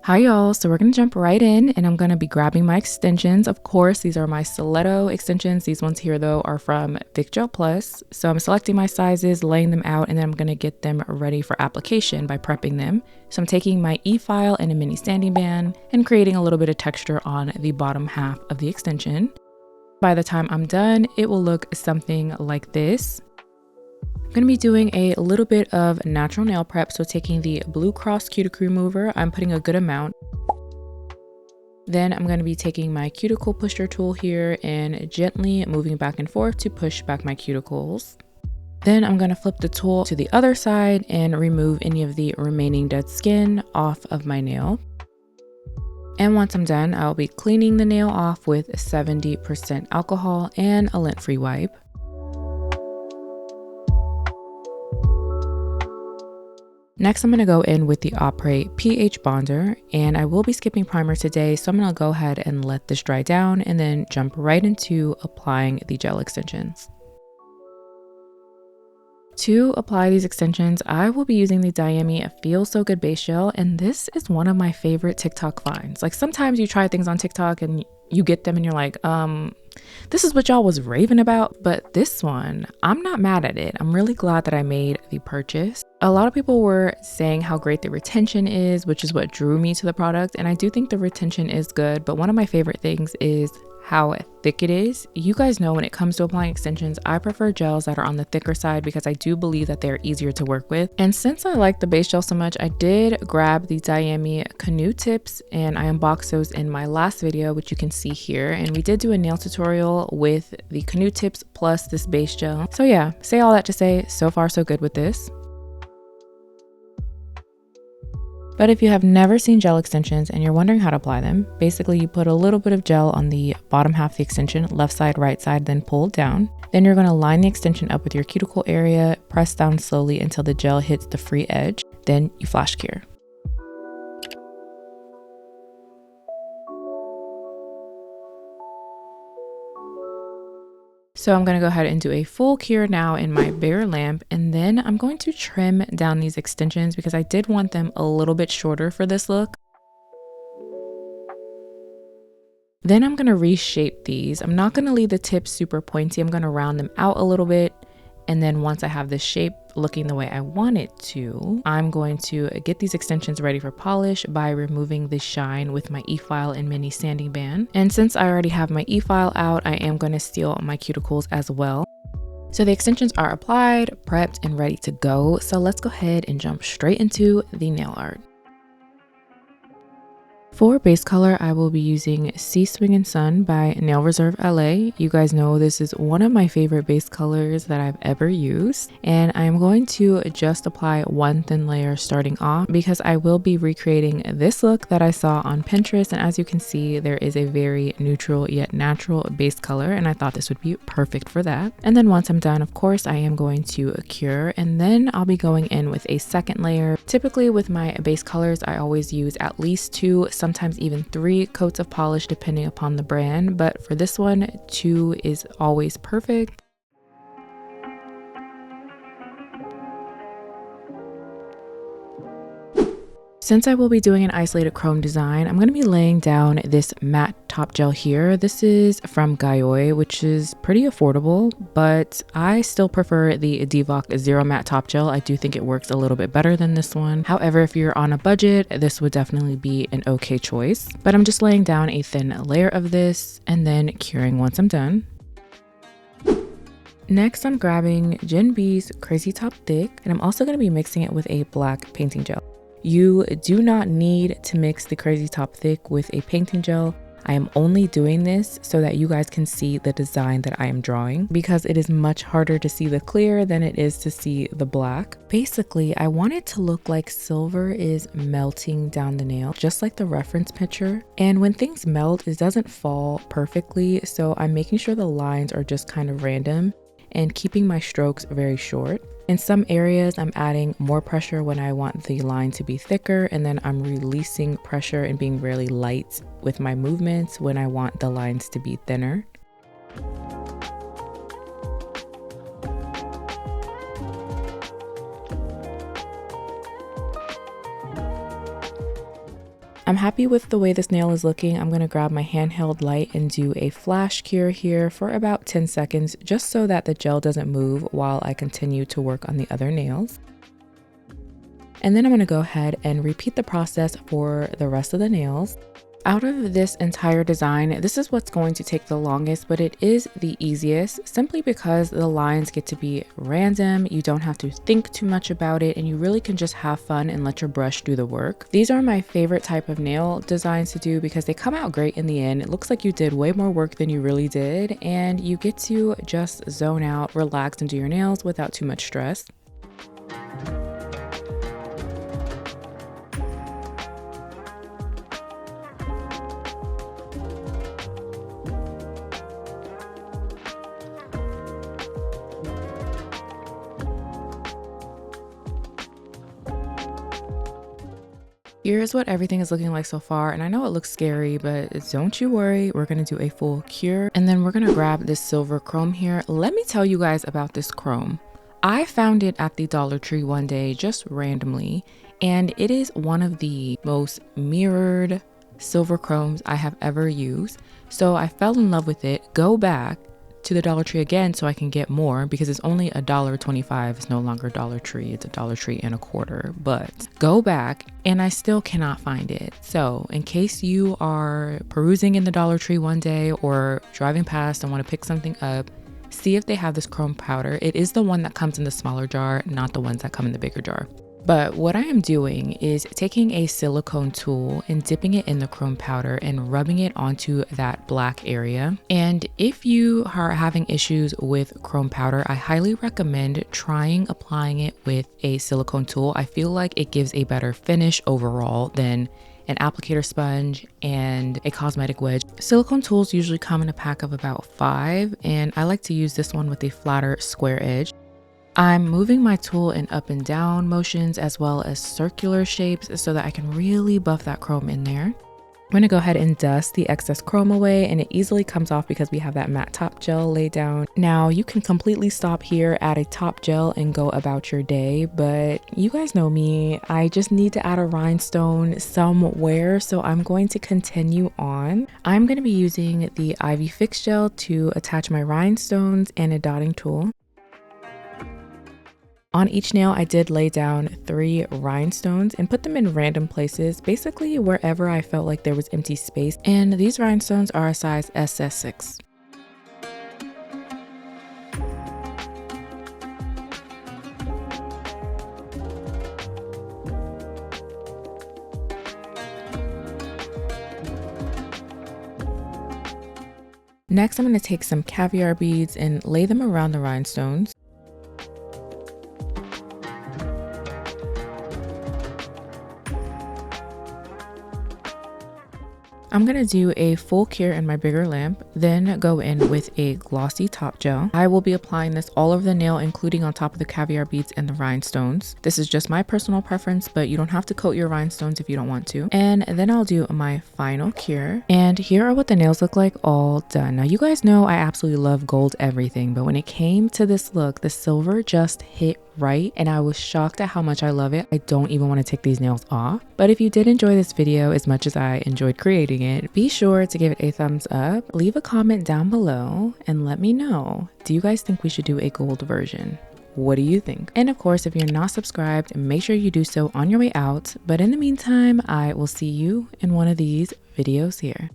Hi y'all, so we're gonna jump right in and I'm gonna be grabbing my extensions. Of course, these are my stiletto extensions. These ones here though are from Thick Gel Plus. So I'm selecting my sizes, laying them out, and then I'm gonna get them ready for application by prepping them. So I'm taking my e-file and a mini sanding band and creating a little bit of texture on the bottom half of the extension. By the time I'm done, it will look something like this. I'm going to be doing a little bit of natural nail prep, so taking the Blue Cross cuticle remover, I'm putting a good amount. Then I'm going to be taking my cuticle pusher tool here and gently moving back and forth to push back my cuticles. Then I'm going to flip the tool to the other side and remove any of the remaining dead skin off of my nail. And once I'm done, I'll be cleaning the nail off with 70% alcohol and a lint-free wipe. Next, I'm going to go in with the Opera pH bonder, and I will be skipping primer today, so I'm going to go ahead and let this dry down and then jump right into applying the gel extensions. To apply these extensions, I will be using the Diami Feel So Good Base Gel, and this is one of my favorite TikTok finds. Like sometimes you try things on TikTok and you get them and you're like, this is what y'all was raving about, but this one, I'm not mad at it. I'm really glad that I made the purchase. A lot of people were saying how great the retention is, which is what drew me to the product, and I do think the retention is good, but one of my favorite things is how thick it is. You guys know when it comes to applying extensions, I prefer gels that are on the thicker side because I do believe that they're easier to work with. And since I like the base gel so much, I did grab the Diami canoe tips and I unboxed those in my last video, which you can see here. And we did do a nail tutorial with the canoe tips plus this base gel. So yeah, say all that to say, so far so good with this. But if you have never seen gel extensions and you're wondering how to apply them, basically you put a little bit of gel on the bottom half of the extension, left side, right side, then pull down. Then you're going to line the extension up with your cuticle area, press down slowly until the gel hits the free edge. Then you flash cure. So I'm going to go ahead and do a full cure now in my bare lamp, and then I'm going to trim down these extensions because I did want them a little bit shorter for this look. Then I'm going to reshape these. I'm not going to leave the tips super pointy. I'm going to round them out a little bit. And then once I have this shape looking the way I want it to, I'm going to get these extensions ready for polish by removing the shine with my e-file and mini sanding band. And since I already have my e-file out, I am going to seal my cuticles as well. So the extensions are applied, prepped, and ready to go. So let's go ahead and jump straight into the nail art. For base color, I will be using Sea Swing and Sun by Nail Reserve LA. You guys know this is one of my favorite base colors that I've ever used. And I'm going to just apply one thin layer starting off because I will be recreating this look that I saw on Pinterest. And as you can see, there is a very neutral yet natural base color. And I thought this would be perfect for that. And then once I'm done, of course, I am going to cure. And then I'll be going in with a second layer. Typically with my base colors, I always use at least 2, sometimes even 3 coats of polish depending upon the brand, but for this one, 2 is always perfect. Since I will be doing an isolated chrome design, I'm going to be laying down this matte top gel here. This is from Gayoi, which is pretty affordable, but I still prefer the Divock Zero Matte Top Gel. I do think it works a little bit better than this one. However, if you're on a budget, this would definitely be an okay choice. But I'm just laying down a thin layer of this and then curing once I'm done. Next, I'm grabbing Gen B's Crazy Top Thick, and I'm also going to be mixing it with a black painting gel. You do not need to mix the Crazy Top Thick with a painting gel. I am only doing this so that you guys can see the design that I am drawing because it is much harder to see the clear than it is to see the black. Basically, I want it to look like silver is melting down the nail, just like the reference picture. And when things melt, it doesn't fall perfectly, so I'm making sure the lines are just kind of random and keeping my strokes very short. In some areas, I'm adding more pressure when I want the line to be thicker, and then I'm releasing pressure and being really light with my movements when I want the lines to be thinner. I'm happy with the way this nail is looking. I'm going to grab my handheld light and do a flash cure here for about 10 seconds, just so that the gel doesn't move while I continue to work on the other nails. And then I'm going to go ahead and repeat the process for the rest of the nails. Out of this entire design, this is what's going to take the longest, but it is the easiest simply because the lines get to be random. You don't have to think too much about it, and you really can just have fun and let your brush do the work. These are my favorite type of nail designs to do because they come out great in the end. It looks like you did way more work than you really did, and you get to just zone out, relax, and do your nails without too much stress. Here's what everything is looking like so far, and I know it looks scary, but don't you worry, we're gonna do a full cure, and then we're gonna grab this silver chrome here. Let me tell you guys about this chrome. I found it at the Dollar Tree one day, just randomly, and it is one of the most mirrored silver chromes I have ever used, so I fell in love with it. Go back to the Dollar Tree again so I can get more because it's only $1.25. It's no longer Dollar Tree, it's $1.25. But go back and I still cannot find it. So in case you are perusing in the Dollar Tree one day or driving past and want to pick something up, see if they have this chrome powder. It is the one that comes in the smaller jar, not the ones that come in the bigger jar. But what I am doing is taking a silicone tool and dipping it in the chrome powder and rubbing it onto that black area. And if you are having issues with chrome powder, I highly recommend trying applying it with a silicone tool. I feel like it gives a better finish overall than an applicator sponge and a cosmetic wedge. Silicone tools usually come in a pack of about 5, and I like to use this one with a flatter square edge. I'm moving my tool in up and down motions as well as circular shapes so that I can really buff that chrome in there. I'm going to go ahead and dust the excess chrome away, and it easily comes off because we have that matte top gel laid down. Now you can completely stop here, add a top gel and go about your day, but you guys know me, I just need to add a rhinestone somewhere, so I'm going to continue on. I'm going to be using the Ivy Fix Gel to attach my rhinestones and a dotting tool. On each nail, I did lay down 3 rhinestones and put them in random places, basically wherever I felt like there was empty space. And these rhinestones are a size SS6. Next, I'm going to take some caviar beads and lay them around the rhinestones. I'm going to do a full cure in my bigger lamp, then go in with a glossy top gel. I will be applying this all over the nail, including on top of the caviar beads and the rhinestones. This is just my personal preference, but you don't have to coat your rhinestones if you don't want to. And then I'll do my final cure. And here are what the nails look like all done. Now you guys know I absolutely love gold everything, but when it came to this look, the silver just hit right, and I was shocked at how much I love it. I don't even want to take these nails off. But if you did enjoy this video as much as I enjoyed creating it, be sure to give it a thumbs up, leave a comment down below, and let me know, do you guys think we should do a gold version? What do you think? And of course, if you're not subscribed, make sure you do so on your way out. But in the meantime, I will see you in one of these videos here.